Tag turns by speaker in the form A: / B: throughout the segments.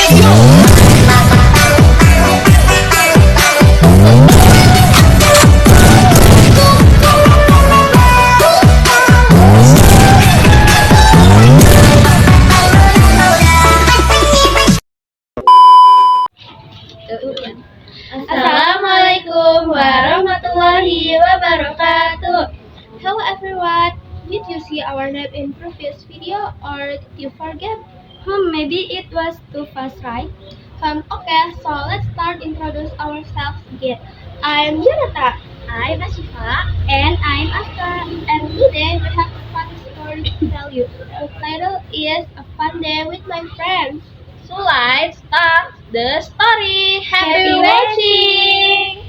A: Assalamualaikum warahmatullahi wabarakatuh. Hello everyone. Did you see our name in previous video or did you forget? Maybe it was too fast, right? Okay, so let's start introduce ourselves again. I'm Jonathan. I'm Ashifa. And I'm Asta. And today we have a fun story to tell you. The title is A Fun Day with My Friends. So let's start the story. Happy watching!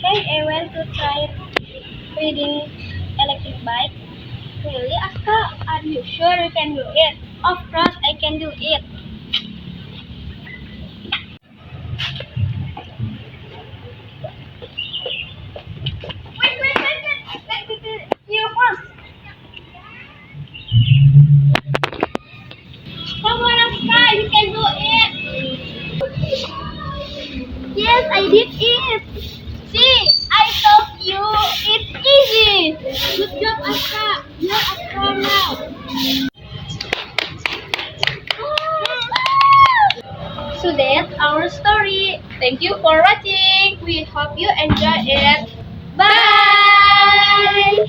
A: Hey, I went to try riding electric bike. Really, Aska? Are you sure you can do it? Of course, I can do it. Wait. Let me do you first. Come on, Aska, you can do it. Yes, I did it. See, I told you it's easy. Good job, Aska. You're a pro now. So that's our story. Thank you for watching. We hope you enjoy it. Bye.